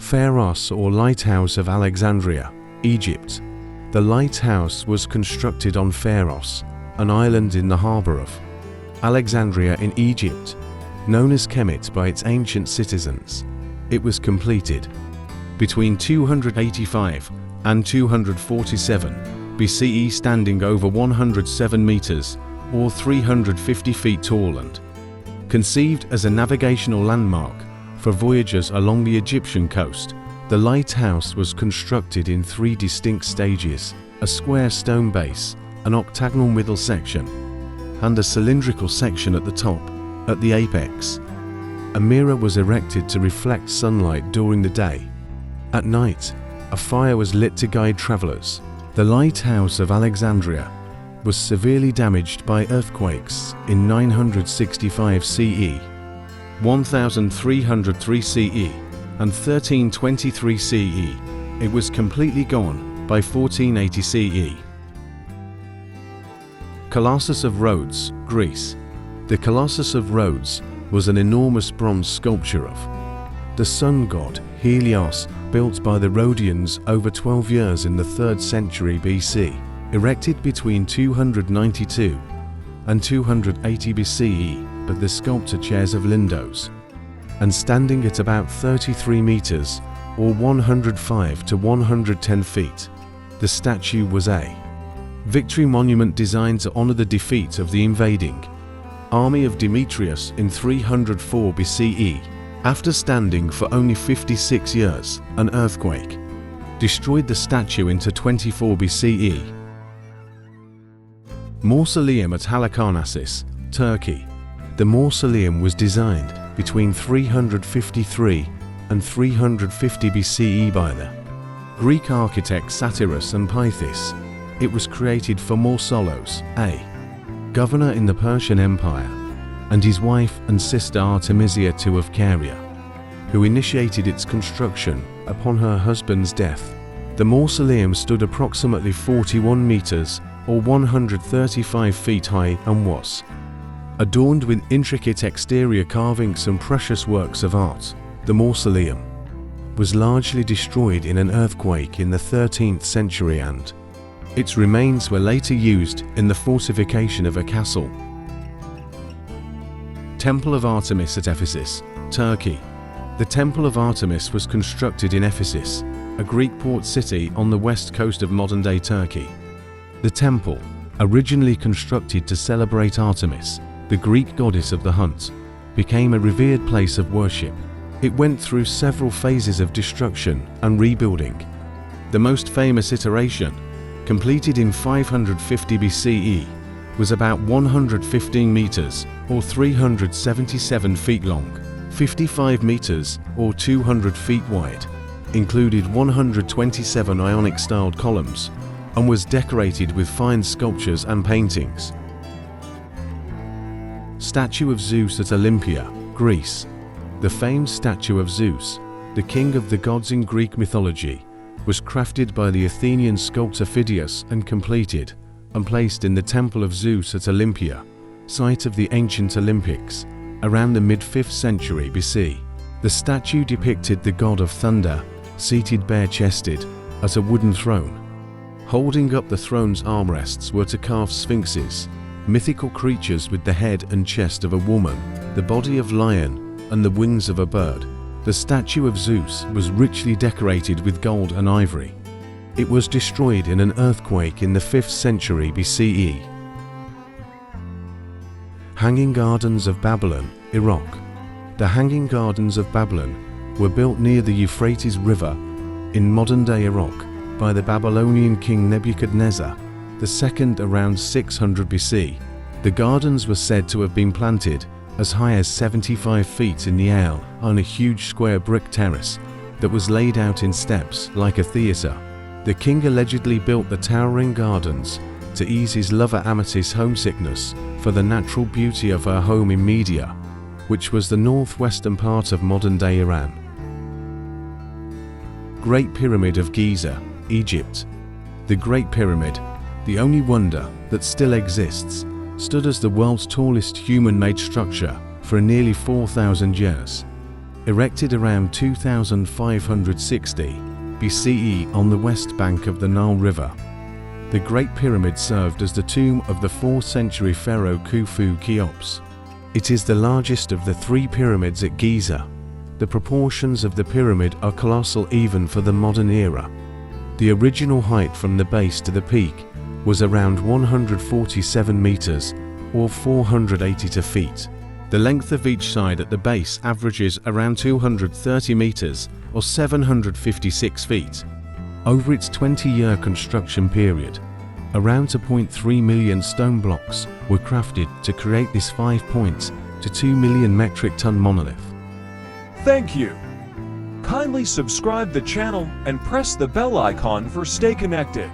Pharos or Lighthouse of Alexandria, Egypt. The lighthouse was constructed on Pharos, an island in the harbour of Alexandria in Egypt, known as Kemet by its ancient citizens. It was completed between 285 and 247 B.C.E., standing over 107 meters or 350 feet tall, and conceived as a navigational landmark for voyagers along the Egyptian coast. The lighthouse was constructed in 3 distinct stages: a square stone base, an octagonal middle section, and a cylindrical section at the top. At the apex, a mirror was erected to reflect sunlight during the day. At night, a fire was lit to guide travelers. The Lighthouse of Alexandria was severely damaged by earthquakes in 965 CE, 1303 CE, and 1323 CE. It was completely gone by 1480 CE. Colossus of Rhodes, Greece. The Colossus of Rhodes was an enormous bronze sculpture of the sun god Helios, built by the Rhodians over 12 years in the 3rd century BC, erected between 292 and 280 BCE, but the sculptor chairs of lindos, and standing at about 33 meters or 105 to 110 feet. The statue was a victory monument designed to honor the defeat of the invading army of Demetrius in 304 BCE. After standing for only 56 years, an earthquake destroyed the statue into 24 BCE. Mausoleum at Halicarnassus, Turkey. The mausoleum was designed between 353 and 350 BCE by the Greek architects Satyrus and Pythis. It was created for Mausolos, a governor in the Persian Empire, and his wife and sister Artemisia II of Caria, who initiated its construction upon her husband's death. The mausoleum stood approximately 41 meters or 135 feet high and was adorned with intricate exterior carvings and precious works of art. The mausoleum was largely destroyed in an earthquake in the 13th century, and its remains were later used in the fortification of a castle. Temple of Artemis at Ephesus, Turkey. The Temple of Artemis was constructed in Ephesus, a Greek port city on the west coast of modern-day Turkey. The temple, originally constructed to celebrate Artemis, the Greek goddess of the hunt, became a revered place of worship. It went through several phases of destruction and rebuilding. The most famous iteration, completed in 550 BCE, was about 115 meters or 377 feet long, 55 meters or 200 feet wide, included 127 Ionic-styled columns, and was decorated with fine sculptures and paintings. Statue of Zeus at Olympia, Greece. The famed statue of Zeus, the king of the gods in Greek mythology, was crafted by the Athenian sculptor Phidias and completed and placed in the Temple of Zeus at Olympia, site of the ancient Olympics, around the mid-5th century BC. The statue depicted the god of thunder, seated bare-chested, at a wooden throne. Holding up the throne's armrests were to carve sphinxes, mythical creatures with the head and chest of a woman, the body of a lion, and the wings of a bird. The statue of Zeus was richly decorated with gold and ivory. It was destroyed in an earthquake in the 5th century BCE. Hanging Gardens of Babylon, Iraq. The Hanging Gardens of Babylon were built near the Euphrates River in modern-day Iraq by the Babylonian king Nebuchadnezzar II around 600 BC. The gardens were said to have been planted as high as 75 feet in the air on a huge square brick terrace that was laid out in steps like a theatre. The king allegedly built the towering gardens to ease his lover Amati's homesickness for the natural beauty of her home in Media, which was the northwestern part of modern-day Iran. Great Pyramid of Giza, Egypt. The Great Pyramid, the only wonder that still exists, stood as the world's tallest human-made structure for nearly 4,000 years. Erected around 2560 B.C.E. on the west bank of the Nile River, the Great Pyramid served as the tomb of the 4th century pharaoh Khufu Cheops. It is the largest of the 3 pyramids at Giza. The proportions of the pyramid are colossal even for the modern era. The original height from the base to the peak was around 147 meters or 482 feet. The length of each side at the base averages around 230 meters or 756 feet. Over its 20-year construction period, around 2.3 million stone blocks were crafted to create this 5 to 2 million metric ton monolith. Thank you. Kindly subscribe the channel and press the bell icon for stay connected.